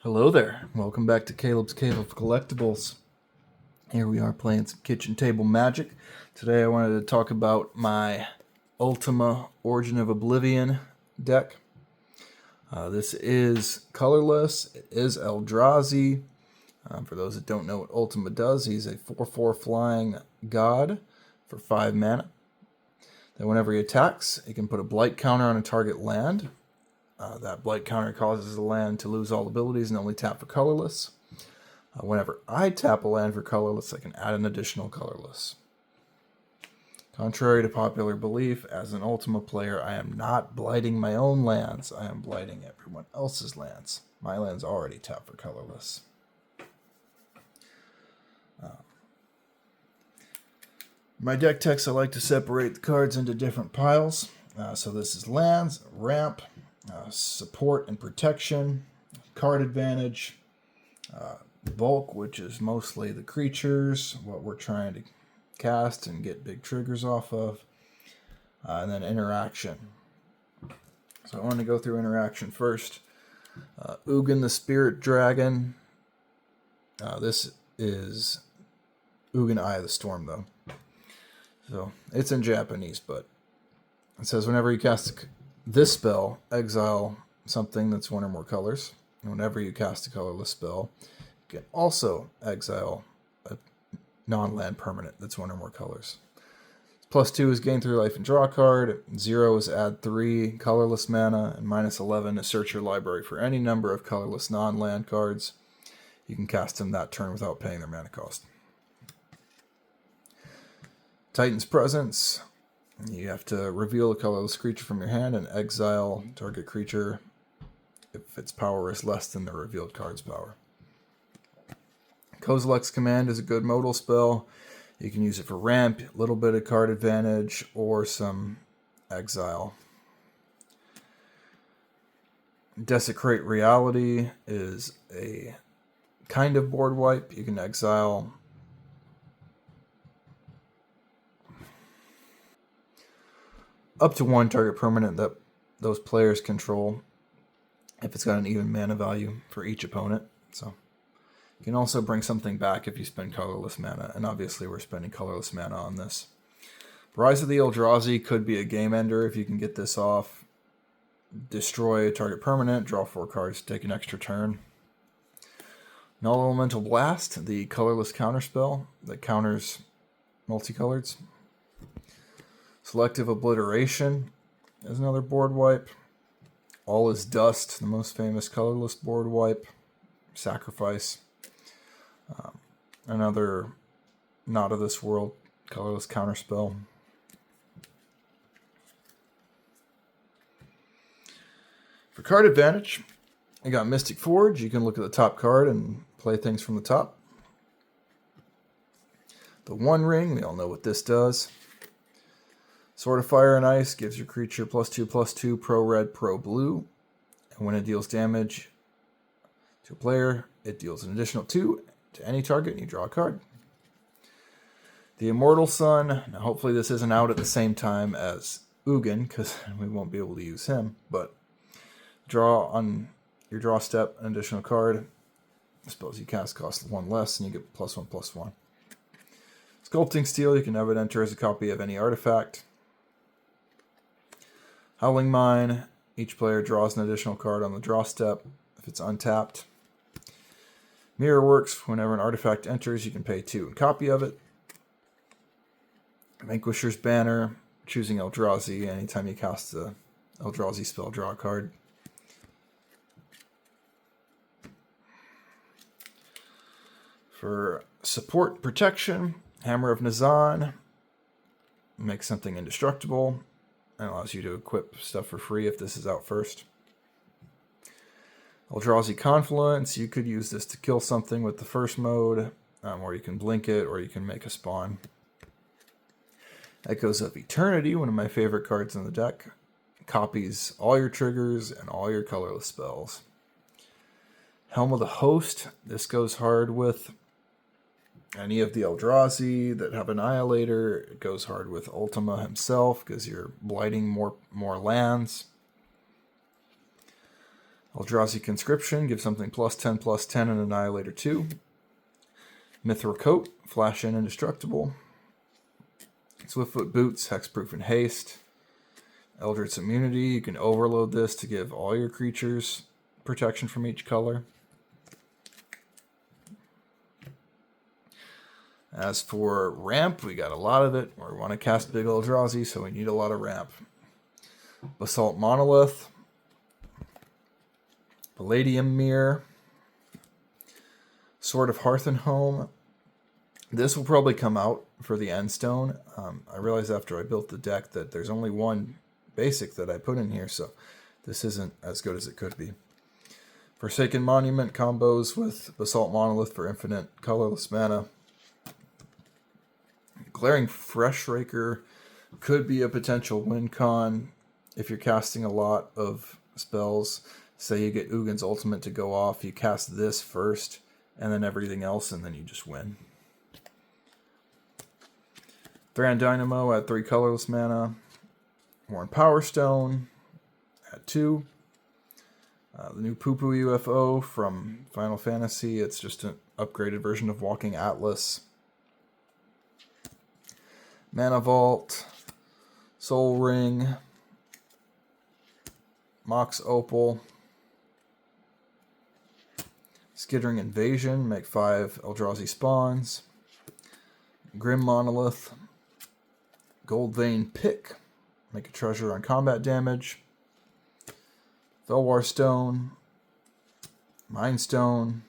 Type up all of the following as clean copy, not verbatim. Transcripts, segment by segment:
Hello there. Welcome back to Caleb's Cave of Collectibles. Here we are playing some kitchen table magic. Today I wanted to talk about my Ultima Origin of Oblivion deck. This is colorless. It is Eldrazi. For those that don't know what Ultima does, he's a 4/4 flying god for 5 mana. Then whenever he attacks, he can put a blight counter on a target land. That blight counter causes the land to lose all abilities and only tap for colorless. Whenever I tap a land for colorless, I can add an additional colorless. Contrary to popular belief, as an Ultima player, I am not blighting my own lands. I am blighting everyone else's lands. My land's already tap for colorless. My deck text, I like to separate the cards into different piles. So this is lands, ramp, support and protection, card advantage, bulk, which is mostly the creatures, what we're trying to cast and get big triggers off of, and then interaction. So I want to go through interaction first. Ugin the Spirit Dragon. This is Ugin Eye of the Storm, though. So it's in Japanese, but it says whenever you cast this spell, exile something that's one or more colors. And whenever you cast a colorless spell, you can also exile a non-land permanent that's one or more colors. +2 is gain 3 life and draw a card. 0 is add 3 colorless mana. And -11 is search your library for any number of colorless non-land cards. You can cast them that turn without paying their mana cost. Titan's Presence. You have to reveal a colorless creature from your hand and exile target creature if its power is less than the revealed card's power. Kozilek's Command is a good modal spell. You can use it for ramp, a little bit of card advantage, or some exile. Desecrate Reality is a kind of board wipe. You can exile up to 1 target permanent that those players control if it's got an even mana value for each opponent. So you can also bring something back if you spend colorless mana, and obviously we're spending colorless mana on this. Rise of the Eldrazi could be a game ender if you can get this off. Destroy a target permanent, draw 4 cards, take an extra turn. Null Elemental Blast, the colorless counterspell that counters multicoloreds. Selective Obliteration is another board wipe. All is Dust, the most famous colorless board wipe. Sacrifice. Another not of this world colorless counterspell. For card advantage, you got Mystic Forge. You can look at the top card and play things from the top. The One Ring, we all know what this does. Sword of Fire and Ice gives your creature +2/+2, pro-red, pro-blue. And when it deals damage to a player, it deals an additional 2 to any target, and you draw a card. The Immortal Sun, now hopefully this isn't out at the same time as Ugin, because we won't be able to use him, but draw on your draw step an additional card. I suppose you cast cost 1 less, and you get +1/+1. Sculpting Steel, you can have it enter as a copy of any artifact. Howling Mine, each player draws an additional card on the draw step if it's untapped. Mirror Works, whenever an artifact enters, you can pay 2 and copy of it. Vanquisher's Banner, choosing Eldrazi. Anytime you cast the Eldrazi spell, draw a card. For support protection, Hammer of Nazan makes something indestructible and allows you to equip stuff for free if this is out first. Eldrazi Confluence, you could use this to kill something with the first mode, or you can blink it, or you can make a spawn. Echoes of Eternity, one of my favorite cards in the deck, copies all your triggers and all your colorless spells. Helm of the Host, this goes hard with any of the Eldrazi that have Annihilator. It goes hard with Ultima himself because you're blighting more lands. Eldrazi Conscription, give something +10/+10 and Annihilator 2. Mithril Coat, flash in indestructible. Swiftfoot Boots, hexproof and haste. Eldritch Immunity, you can overload this to give all your creatures protection from each color. As for ramp, we got a lot of it. We want to cast big Eldrazi, so we need a lot of ramp. Basalt Monolith. Palladium Mirror. Sword of Hearth and Home. This will probably come out for the Endstone. I realized after I built the deck that there's only one basic that I put in here, so this isn't as good as it could be. Forsaken Monument combos with Basalt Monolith for infinite colorless mana. Glaring Freshraker could be a potential win con if you're casting a lot of spells. Say you get Ugin's Ultimate to go off, you cast this first, and then everything else, and then you just win. Thran Dynamo at 3 colorless mana. Worn Power Stone at 2. The new Poo Poo UFO from Final Fantasy. It's just an upgraded version of Walking Atlas. Mana Vault. Soul Ring. Mox Opal. Skittering Invasion. Make 5 Eldrazi spawns. Grim Monolith. Gold Vein Pick. Make a treasure on combat damage. Felwar Stone. Mind Stone.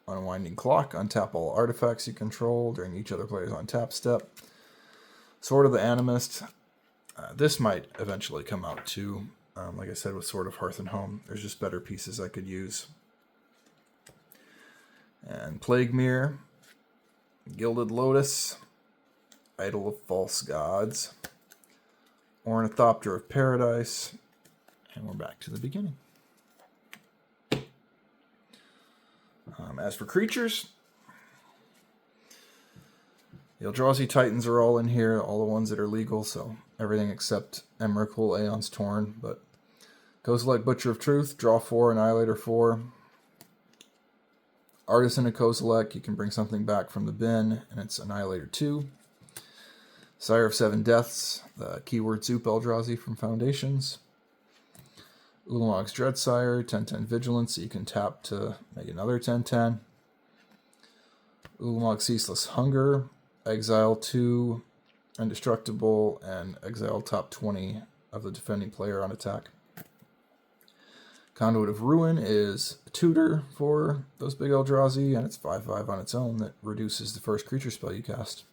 Unwinding Clock. Untap all artifacts you control during each other player's untap step. Sword of the Animist. This might eventually come out too. Like I said, with Sword of Hearth and Home, there's just better pieces I could use. And Plague Mirror. Gilded Lotus. Idol of False Gods. Ornithopter of Paradise. And we're back to the beginning. As for creatures, the Eldrazi Titans are all in here, all the ones that are legal, so everything except Emrakul, Aeon's Torn. But Kozilek, Butcher of Truth, draw 4, Annihilator 4. Artisan of Kozilek, you can bring something back from the bin, and it's Annihilator 2. Sire of Seven Deaths, the keyword Zoop Eldrazi from Foundations. Ulamog's Dreadsire, 10/10 Vigilance, so you can tap to make another 10/10. Ulamog's Ceaseless Hunger, exile 2, Indestructible, and exile top 20 of the defending player on attack. Conduit of Ruin is a tutor for those big Eldrazi, and it's 5/5 on its own that reduces the first creature spell you cast.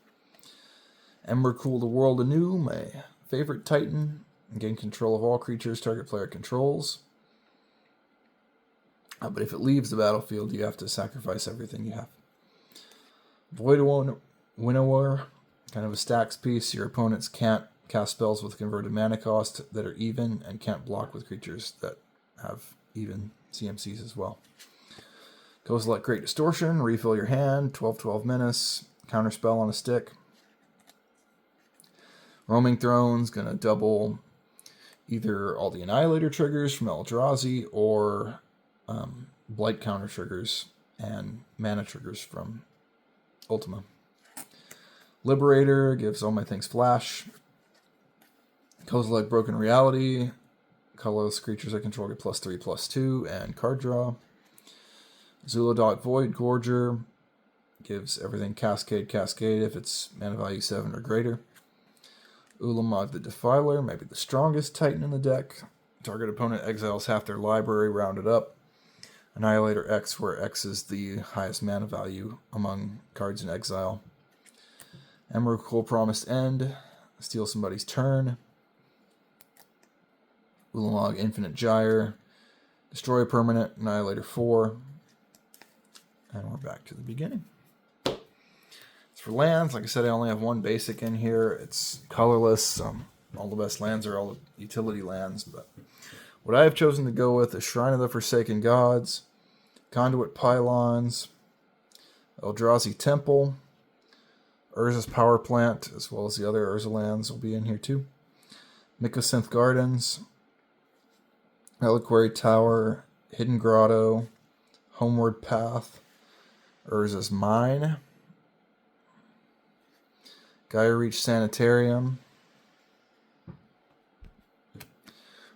Embercool the World Anew, my favorite Titan. Gain control of all creatures target player controls. But if it leaves the battlefield, you have to sacrifice everything you have. Void Winnower, kind of a stacks piece. Your opponents can't cast spells with converted mana cost that are even, and can't block with creatures that have even CMCs as well. Kozilek Great Distortion, refill your hand, 12/12 Menace, counterspell on a stick. Roaming Throne's going to double either all the Annihilator triggers from Eldrazi or Blight counter triggers and mana triggers from Ultima. Liberator gives all my things flash. Kozilek Broken Reality. Colorless creatures I control get +3/+2 and card draw. Zulodot Void Gorger gives everything Cascade if it's mana value 7 or greater. Ulamog the Defiler, maybe the strongest Titan in the deck. Target opponent exiles half their library, rounded up. Annihilator X, where X is the highest mana value among cards in exile. Emrakul Promised End, steal somebody's turn. Ulamog Infinite Gyre, destroy a permanent, Annihilator 4. And we're back to the beginning. For lands, like I said, I only have one basic in here. It's colorless. All the best lands are all the utility lands, but what I have chosen to go with is Shrine of the Forsaken Gods, Conduit Pylons, Eldrazi Temple, Urza's Power Plant, as well as the other Urza lands will be in here too. Mycosynth Gardens, Reliquary Tower, Hidden Grotto, Homeward Path, Urza's Mine, Gaia Reach Sanitarium,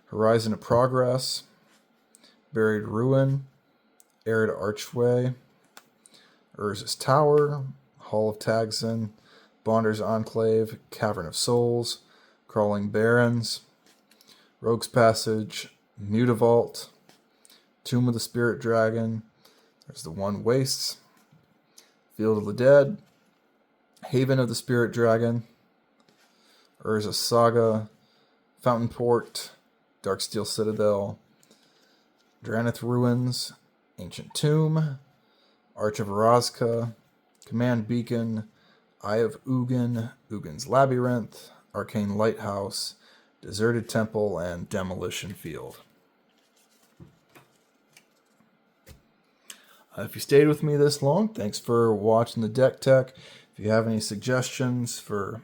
Horizon of Progress, Buried Ruin, Arid Archway, Urza's Tower, Hall of Tagsin, Bonder's Enclave, Cavern of Souls, Crawling Barrens, Rogue's Passage, Mutavault, Tomb of the Spirit Dragon, there's the One Wastes, Field of the Dead, Haven of the Spirit Dragon, Urza's Saga, Fountain Port, Darksteel Citadel, Dranith Ruins, Ancient Tomb, Arch of Orazka, Command Beacon, Eye of Ugin, Ugin's Labyrinth, Arcane Lighthouse, Deserted Temple, and Demolition Field. If you stayed with me this long, thanks for watching the deck tech. If you have any suggestions for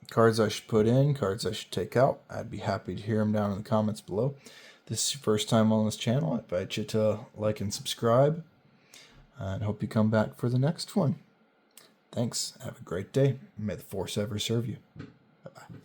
cards I should put in, cards I should take out, I'd be happy to hear them down in the comments below. If this is your first time on this channel, I invite you to like and subscribe, and hope you come back for the next one. Thanks. Have a great day. May the Force ever serve you. Bye-bye.